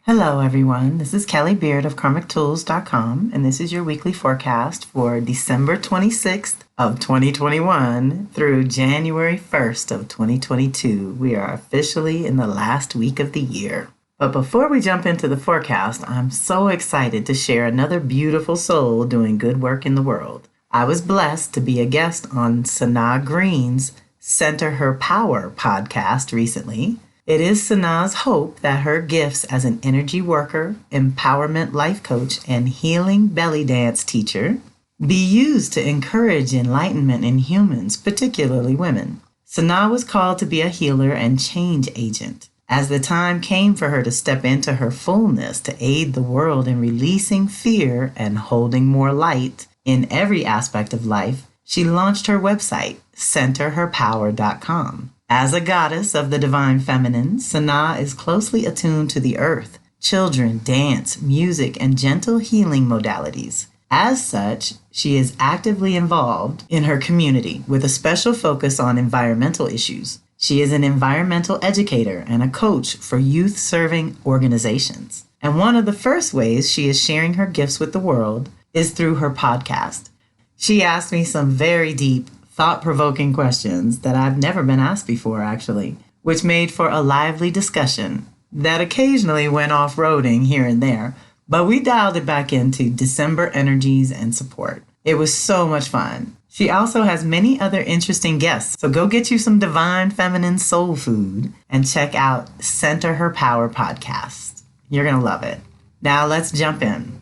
Hello, everyone. This is Kelly Beard of KarmicTools.com, and this is your weekly forecast for December 26th of 2021 through January 1st of 2022. We are officially in the last week of the year. But before we jump into the forecast, I'm so excited to share another beautiful soul doing good work in the world. I was blessed to be a guest on Sanaa Green's Center Her Power podcast recently. It is Sanaa's hope that her gifts as an energy worker, empowerment life coach, and healing belly dance teacher be used to encourage enlightenment in humans, particularly women. Sanaa was called to be a healer and change agent. As the time came for her to step into her fullness to aid the world in releasing fear and holding more light in every aspect of life, she launched her website, centerherpower.com. As a goddess of the divine feminine, Sanaa is closely attuned to the earth, children, dance, music, and gentle healing modalities. As such, she is actively involved in her community with a special focus on environmental issues. She is an environmental educator and a coach for youth-serving organizations. And one of the first ways she is sharing her gifts with the world is through her podcast. She asked me some very deep, thought-provoking questions that I've never been asked before, actually, which made for a lively discussion that occasionally went off-roading here and there, but we dialed it back into December energies and support. It was so much fun. She also has many other interesting guests, so go get you some divine feminine soul food and check out Center Her Power podcast. You're going to love it. Now let's jump in.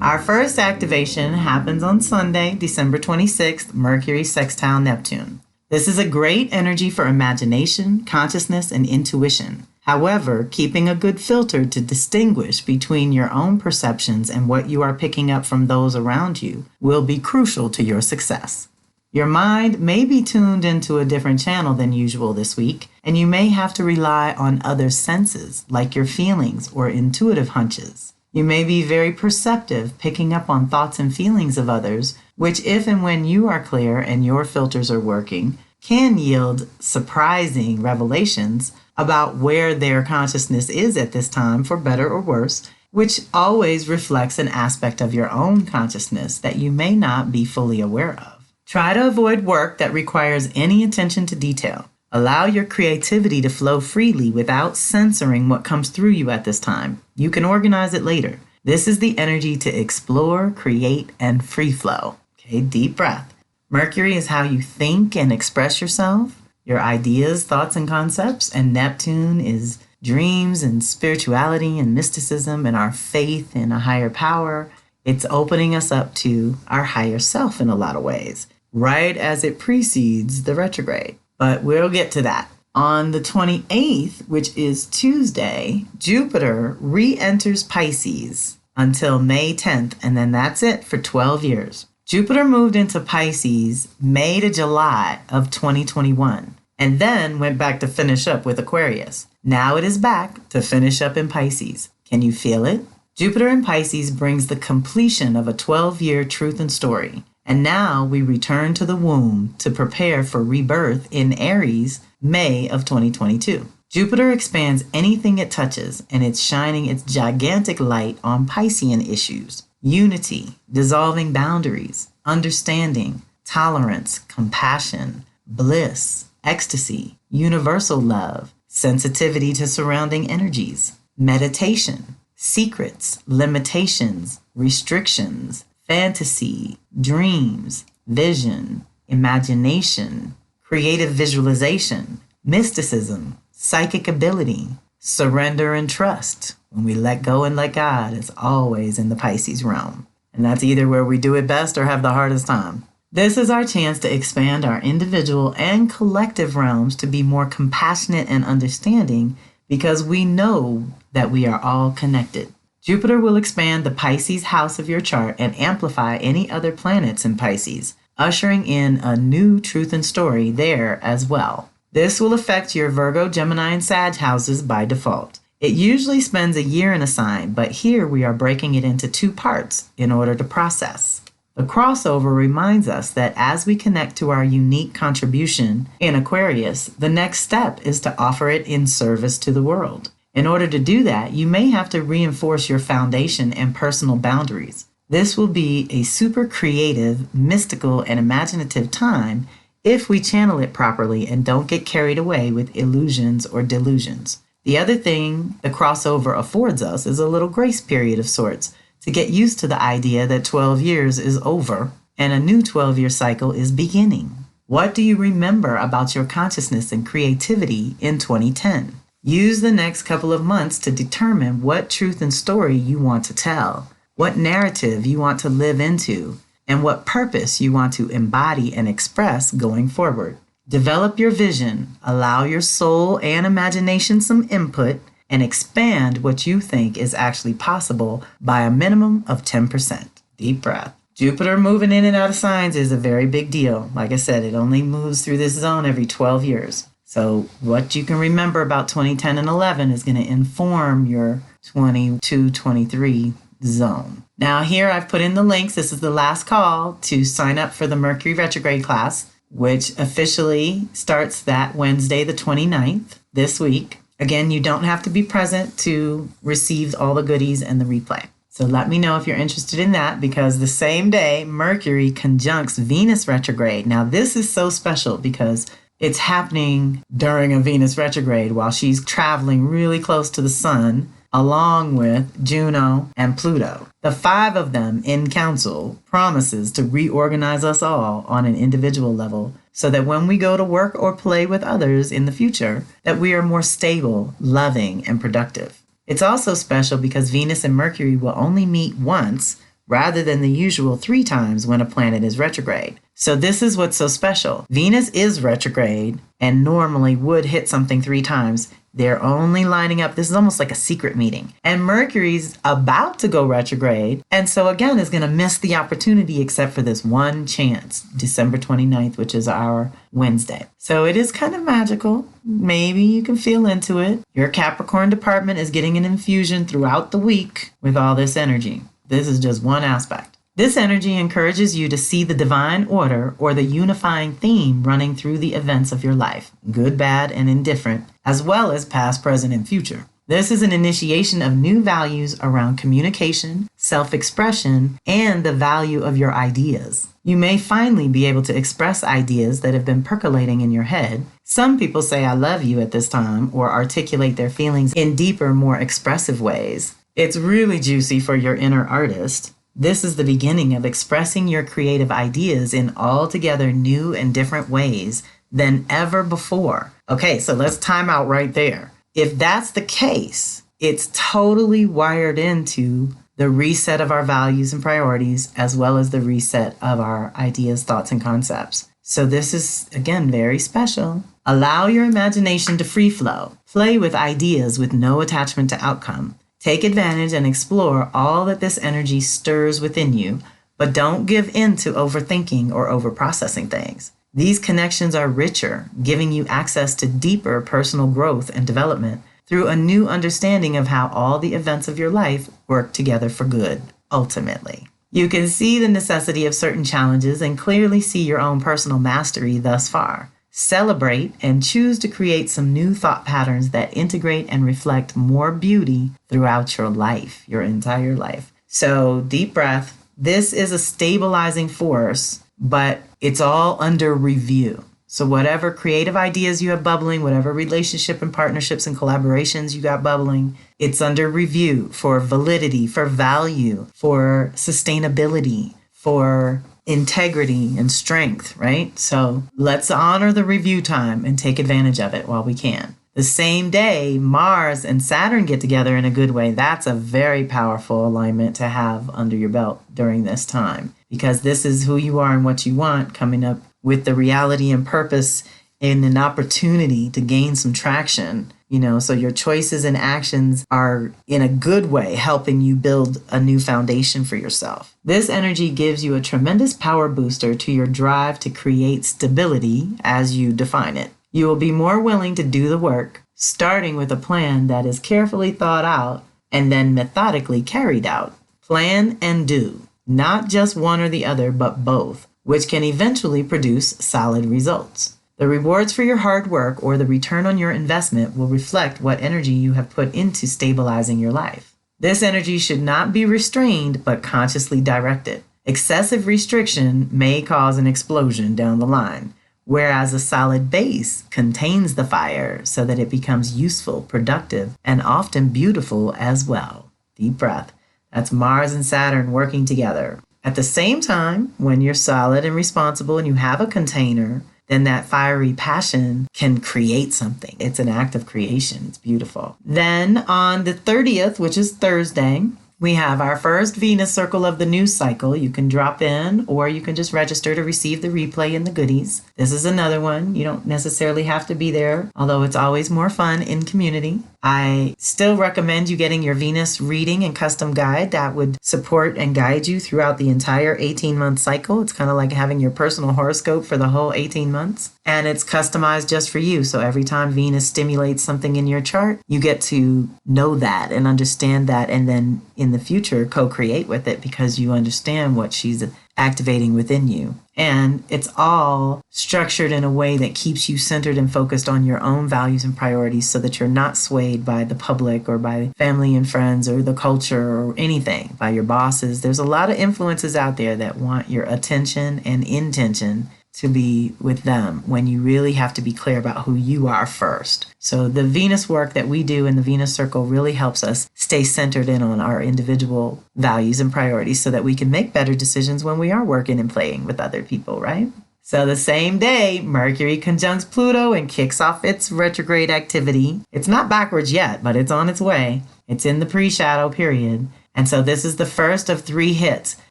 Our first activation happens on Sunday, December 26th, Mercury sextile Neptune. This is a great energy for imagination, consciousness, and intuition. However, keeping a good filter to distinguish between your own perceptions and what you are picking up from those around you will be crucial to your success. Your mind may be tuned into a different channel than usual this week, and you may have to rely on other senses, like your feelings or intuitive hunches. You may be very perceptive, picking up on thoughts and feelings of others, which if and when you are clear and your filters are working, can yield surprising revelations about where their consciousness is at this time, for better or worse, which always reflects an aspect of your own consciousness that you may not be fully aware of. Try to avoid work that requires any attention to detail. Allow your creativity to flow freely without censoring what comes through you at this time. You can organize it later. This is the energy to explore, create, and free flow. Okay, deep breath. Mercury is how you think and express yourself, your ideas, thoughts, and concepts, and Neptune is dreams and spirituality and mysticism and our faith in a higher power. It's opening us up to our higher self in a lot of ways, right as it precedes the retrograde. But we'll get to that. On the 28th, which is Tuesday, Jupiter re-enters Pisces until May 10th, and then that's it for 12 years. Jupiter moved into Pisces May to July of 2021, and then went back to finish up with Aquarius. Now it is back to finish up in Pisces. Can you feel it? Jupiter in Pisces brings the completion of a 12-year truth and story. And now we return to the womb to prepare for rebirth in Aries, May of 2022. Jupiter expands anything it touches, and it's shining its gigantic light on Piscean issues: unity, dissolving boundaries, understanding, tolerance, compassion, bliss, ecstasy, universal love, sensitivity to surrounding energies, meditation, secrets, limitations, restrictions, fantasy, dreams, vision, imagination, creative visualization, mysticism, psychic ability, surrender and trust. When we let go and let God, it's always in the Pisces realm. And that's either where we do it best or have the hardest time. This is our chance to expand our individual and collective realms to be more compassionate and understanding, because we know that we are all connected. Jupiter will expand the Pisces house of your chart and amplify any other planets in Pisces, ushering in a new truth and story there as well. This will affect your Virgo, Gemini, and Sag houses by default. It usually spends a year in a sign, but here we are breaking it into two parts in order to process. The crossover reminds us that as we connect to our unique contribution in Aquarius, the next step is to offer it in service to the world. In order to do that, you may have to reinforce your foundation and personal boundaries. This will be a super creative, mystical, and imaginative time if we channel it properly and don't get carried away with illusions or delusions. The other thing the crossover affords us is a little grace period of sorts to get used to the idea that 12 years is over and a new 12-year cycle is beginning. What do you remember about your consciousness and creativity in 2010? Use the next couple of months to determine what truth and story you want to tell, what narrative you want to live into, and what purpose you want to embody and express going forward. Develop your vision, allow your soul and imagination some input, and expand what you think is actually possible by a minimum of 10%. Deep breath. Jupiter moving in and out of signs is a very big deal. Like I said, it only moves through this zone every 12 years. So what you can remember about 2010 and 11 is going to inform your 22-23 zone. Now here I've put in the links. This is the last call to sign up for the Mercury retrograde class, which officially starts that Wednesday, the 29th, this week. Again, you don't have to be present to receive all the goodies and the replay. So let me know if you're interested in that, because the same day, Mercury conjuncts Venus retrograde. Now, this is so special because it's happening during a Venus retrograde while she's traveling really close to the sun, along with Juno and Pluto. The 5 of them in council promises to reorganize us all on an individual level so that when we go to work or play with others in the future, that we are more stable, loving, and productive. It's also special because Venus and Mercury will only meet once rather than the usual 3 times when a planet is retrograde. So this is what's so special. Venus is retrograde and normally would hit something 3 times. They're only lining up. This is almost like a secret meeting. And Mercury's about to go retrograde. And so again, is going to miss the opportunity except for this one chance, December 29th, which is our Wednesday. So it is kind of magical. Maybe you can feel into it. Your Capricorn department is getting an infusion throughout the week with all this energy. This is just one aspect. This energy encourages you to see the divine order or the unifying theme running through the events of your life, good, bad, and indifferent, as well as past, present, and future. This is an initiation of new values around communication, self-expression, and the value of your ideas. You may finally be able to express ideas that have been percolating in your head. Some people say I love you at this time or articulate their feelings in deeper, more expressive ways. It's really juicy for your inner artist. This is the beginning of expressing your creative ideas in altogether new and different ways than ever before. Okay, so let's time out right there. If that's the case, it's totally wired into the reset of our values and priorities, as well as the reset of our ideas, thoughts, and concepts. So this is, again, very special. Allow your imagination to free flow. Play with ideas with no attachment to outcome. Take advantage and explore all that this energy stirs within you, but don't give in to overthinking or overprocessing things. These connections are richer, giving you access to deeper personal growth and development through a new understanding of how all the events of your life work together for good, ultimately. You can see the necessity of certain challenges and clearly see your own personal mastery thus far. Celebrate and choose to create some new thought patterns that integrate and reflect more beauty throughout your life, your entire life. So deep breath. This is a stabilizing force, but it's all under review. So whatever creative ideas you have bubbling, whatever relationship and partnerships and collaborations you got bubbling, it's under review for validity, for value, for sustainability, for integrity and strength, right? So let's honor the review time and take advantage of it while we can. The same day, Mars and Saturn get together in a good way. That's a very powerful alignment to have under your belt during this time, because this is who you are and what you want coming up with the reality and purpose and an opportunity to gain some traction. So your choices and actions are in a good way helping you build a new foundation for yourself. This energy gives you a tremendous power booster to your drive to create stability as you define it. You will be more willing to do the work, starting with a plan that is carefully thought out and then methodically carried out. Plan and do, not just one or the other, but both, which can eventually produce solid results. The rewards for your hard work or the return on your investment will reflect what energy you have put into stabilizing your life. This energy should not be restrained but consciously directed. Excessive restriction may cause an explosion down the line, whereas a solid base contains the fire so that it becomes useful, productive, and often beautiful as well. Deep breath. That's Mars and Saturn working together. At the same time, when you're solid and responsible and you have a container, then that fiery passion can create something. It's an act of creation. It's beautiful. Then on the 30th, which is Thursday, we have our first Venus circle of the new cycle. You can drop in or you can just register to receive the replay and the goodies. This is another one. You don't necessarily have to be there, although it's always more fun in community. I still recommend you getting your Venus reading and custom guide that would support and guide you throughout the entire 18-month cycle. It's kind of like having your personal horoscope for the whole 18 months. And it's customized just for you. So every time Venus stimulates something in your chart, you get to know that and understand that, and then in the future co-create with it because you understand what she's activating within you. And it's all structured in a way that keeps you centered and focused on your own values and priorities so that you're not swayed by the public or by family and friends or the culture or anything, by your bosses. There's a lot of influences out there that want your attention and intention to be with them when you really have to be clear about who you are first. So the Venus work that we do in the Venus Circle really helps us stay centered in on our individual values and priorities so that we can make better decisions when we are working and playing with other people, right? So the same day, Mercury conjuncts Pluto and kicks off its retrograde activity. It's not backwards yet, but it's on its way. It's in the pre-shadow period. And so this is the first of 3 hits.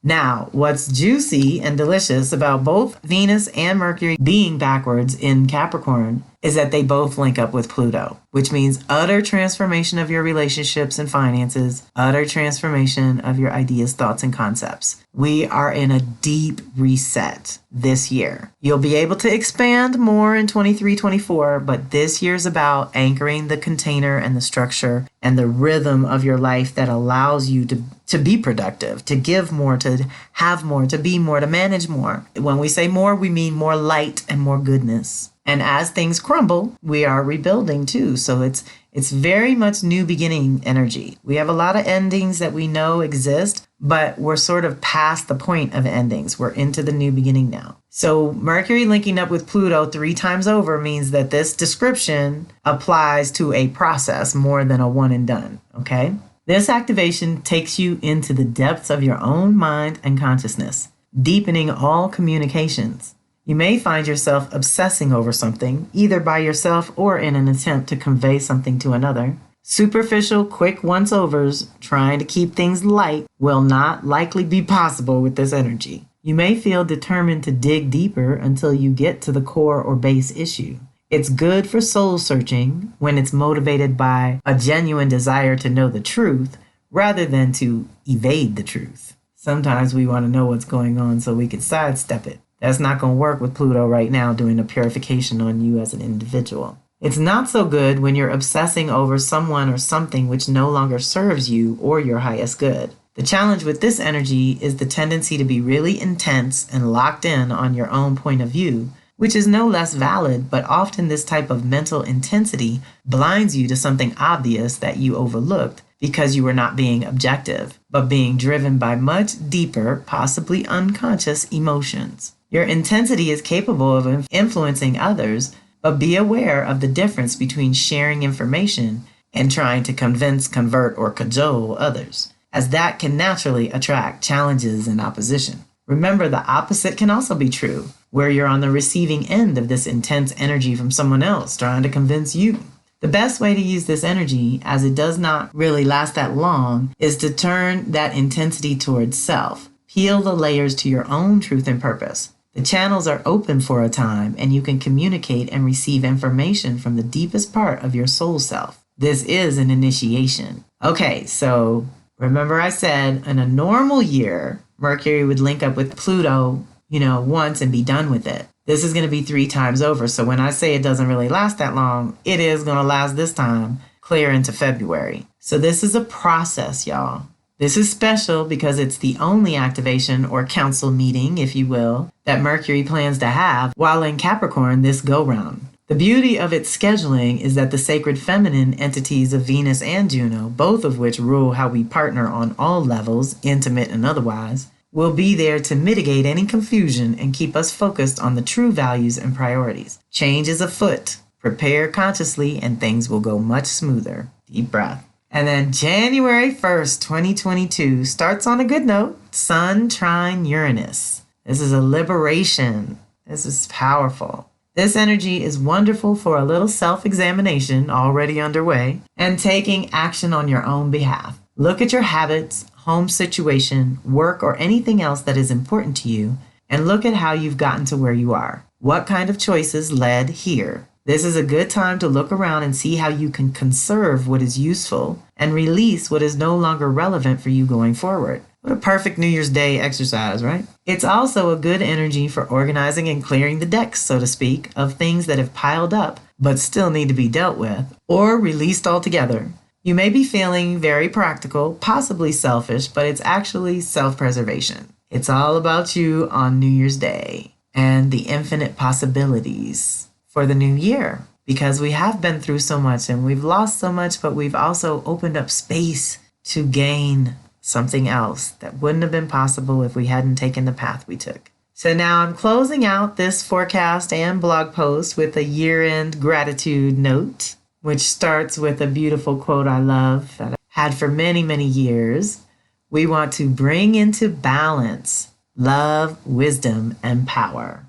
Now, what's juicy and delicious about both Venus and Mercury being backwards in Capricorn is that they both link up with Pluto, which means utter transformation of your relationships and finances, utter transformation of your ideas, thoughts, and concepts. We are in a deep reset this year. You'll be able to expand more in 23-24, but this year's about anchoring the container and the structure and the rhythm of your life that allows you to be productive, to give more, to have more, to be more, to manage more. When we say more, we mean more light and more goodness. And as things crumble, we are rebuilding too. So it's very much new beginning energy. We have a lot of endings that we know exist, but we're sort of past the point of endings. We're into the new beginning now. So Mercury linking up with Pluto 3 times over means that this description applies to a process more than a one and done, okay? This activation takes you into the depths of your own mind and consciousness, deepening all communications. You may find yourself obsessing over something, either by yourself or in an attempt to convey something to another. Superficial, quick once-overs, trying to keep things light, will not likely be possible with this energy. You may feel determined to dig deeper until you get to the core or base issue. It's good for soul searching when it's motivated by a genuine desire to know the truth rather than to evade the truth. Sometimes we want to know what's going on so we can sidestep it. That's not going to work with Pluto right now doing a purification on you as an individual. It's not so good when you're obsessing over someone or something which no longer serves you or your highest good. The challenge with this energy is the tendency to be really intense and locked in on your own point of view, which is no less valid, but often this type of mental intensity blinds you to something obvious that you overlooked because you were not being objective, but being driven by much deeper, possibly unconscious emotions. Your intensity is capable of influencing others, but be aware of the difference between sharing information and trying to convince, convert, or cajole others, as that can naturally attract challenges and opposition. Remember, the opposite can also be true, where you're on the receiving end of this intense energy from someone else trying to convince you. The best way to use this energy, as it does not really last that long, is to turn that intensity towards self. Peel the layers to your own truth and purpose. The channels are open for a time, and you can communicate and receive information from the deepest part of your soul self. This is an initiation. Okay, so remember I said in a normal year, Mercury would link up with Pluto, once and be done with it. This is going to be 3 times over. So when I say it doesn't really last that long, it is going to last this time clear into February. So this is a process, y'all. This is special because it's the only activation or council meeting, if you will, that Mercury plans to have while in Capricorn this go-round. The beauty of its scheduling is that the sacred feminine entities of Venus and Juno, both of which rule how we partner on all levels, intimate and otherwise, will be there to mitigate any confusion and keep us focused on the true values and priorities. Change is afoot. Prepare consciously and things will go much smoother. Deep breath. And then January 1st, 2022 starts on a good note. Sun trine Uranus. This is a liberation. This is powerful. This energy is wonderful for a little self-examination already underway and taking action on your own behalf. Look at your habits, home situation, work, or anything else that is important to you, and look at how you've gotten to where you are. What kind of choices led here? This is a good time to look around and see how you can conserve what is useful and release what is no longer relevant for you going forward. What a perfect New Year's Day exercise, right? It's also a good energy for organizing and clearing the decks, so to speak, of things that have piled up but still need to be dealt with or released altogether. You may be feeling very practical, possibly selfish, but it's actually self-preservation. It's all about you on New Year's Day and the infinite possibilities for the new year, because we have been through so much and we've lost so much, but we've also opened up space to gain something else that wouldn't have been possible if we hadn't taken the path we took. So now I'm closing out this forecast and blog post with a year-end gratitude note, which starts with a beautiful quote I love that I've had for many, many years. We want to bring into balance love, wisdom, and power.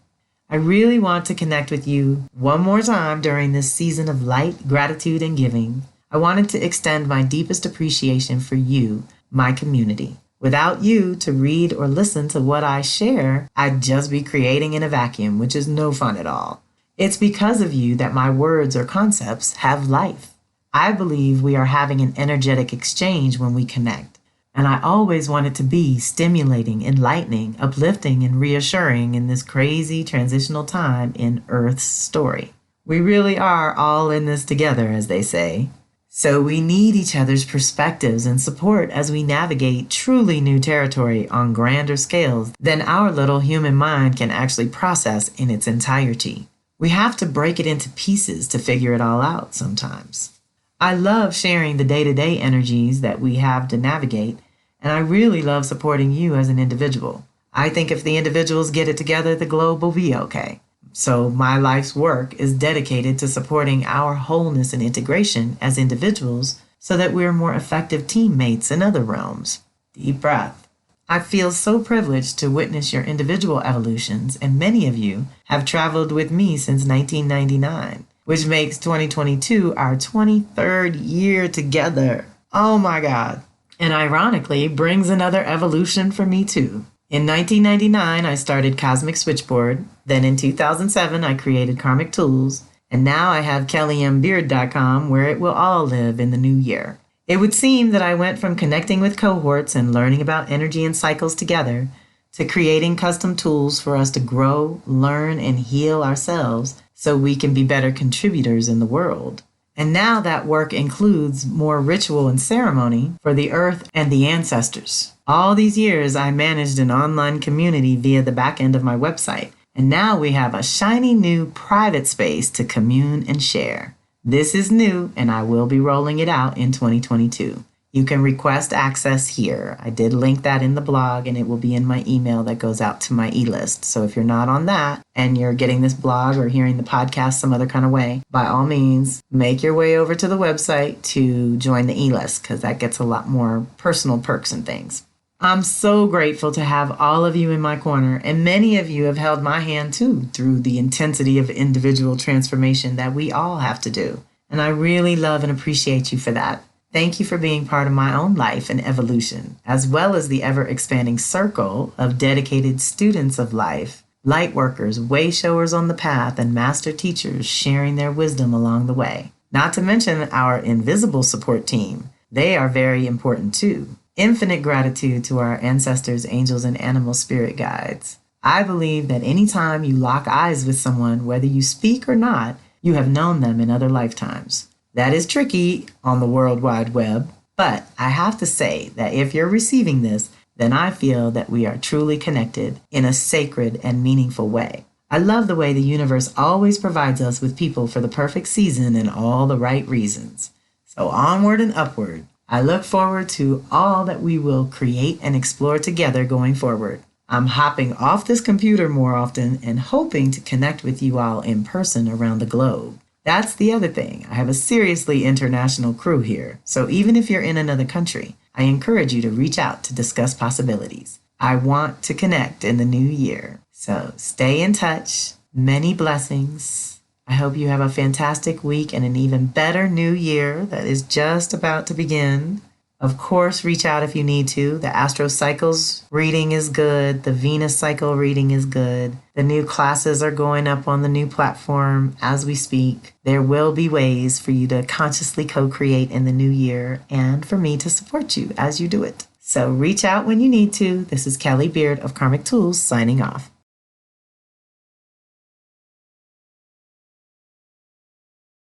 I really want to connect with you one more time during this season of light, gratitude, and giving. I wanted to extend my deepest appreciation for you, my community. Without you to read or listen to what I share, I'd just be creating in a vacuum, which is no fun at all. It's because of you that my words or concepts have life. I believe we are having an energetic exchange when we connect. And I always want it to be stimulating, enlightening, uplifting, and reassuring in this crazy transitional time in Earth's story. We really are all in this together, as they say. So we need each other's perspectives and support as we navigate truly new territory on grander scales than our little human mind can actually process in its entirety. We have to break it into pieces to figure it all out sometimes. I love sharing the day-to-day energies that we have to navigate, and I really love supporting you as an individual. I think if the individuals get it together, the globe will be okay. So my life's work is dedicated to supporting our wholeness and integration as individuals so that we're more effective teammates in other realms. Deep breath. I feel so privileged to witness your individual evolutions, and many of you have traveled with me since 1999. Which makes 2022 our 23rd year together. Oh my God. And ironically, brings another evolution for me too. In 1999, I started Cosmic Switchboard. Then in 2007, I created Karmic Tools. And now I have kellymbeard.com, where it will all live in the new year. It would seem that I went from connecting with cohorts and learning about energy and cycles together to creating custom tools for us to grow, learn, and heal ourselves so we can be better contributors in the world. And now that work includes more ritual and ceremony for the earth and the ancestors. All these years, I managed an online community via the back end of my website. And now we have a shiny new private space to commune and share. This is new, and I will be rolling it out in 2022. You can request access here. I did link that in the blog, and it will be in my email that goes out to my e-list. So if you're not on that and you're getting this blog or hearing the podcast some other kind of way, by all means, make your way over to the website to join the e-list, because that gets a lot more personal perks and things. I'm so grateful to have all of you in my corner, and many of you have held my hand too through the intensity of individual transformation that we all have to do. And I really love and appreciate you for that. Thank you for being part of my own life and evolution, as well as the ever-expanding circle of dedicated students of life, light workers, way showers on the path, and master teachers sharing their wisdom along the way. Not to mention our invisible support team. They are very important too. Infinite gratitude to our ancestors, angels, and animal spirit guides. I believe that anytime you lock eyes with someone, whether you speak or not, you have known them in other lifetimes. That is tricky on the World Wide Web, But I have to say that if you're receiving this, then I feel that we are truly connected in a sacred and meaningful way. I love the way the universe always provides us with people for the perfect season and all the right reasons. So onward and upward. I look forward to all that we will create and explore together going forward. I'm hopping off this computer more often and hoping to connect with you all in person around the globe. That's the other thing. I have a seriously international crew here, so even if you're in another country, I encourage you to reach out to discuss possibilities. I want to connect in the new year. So stay in touch. Many blessings. I hope you have a fantastic week and an even better new year that is just about to begin. Of course, reach out if you need to. The Astro Cycles reading is good. The Venus Cycle reading is good. The new classes are going up on the new platform as we speak. There will be ways for you to consciously co-create in the new year and for me to support you as you do it. So reach out when you need to. This is Kelly Beard of Karmic Tools signing off.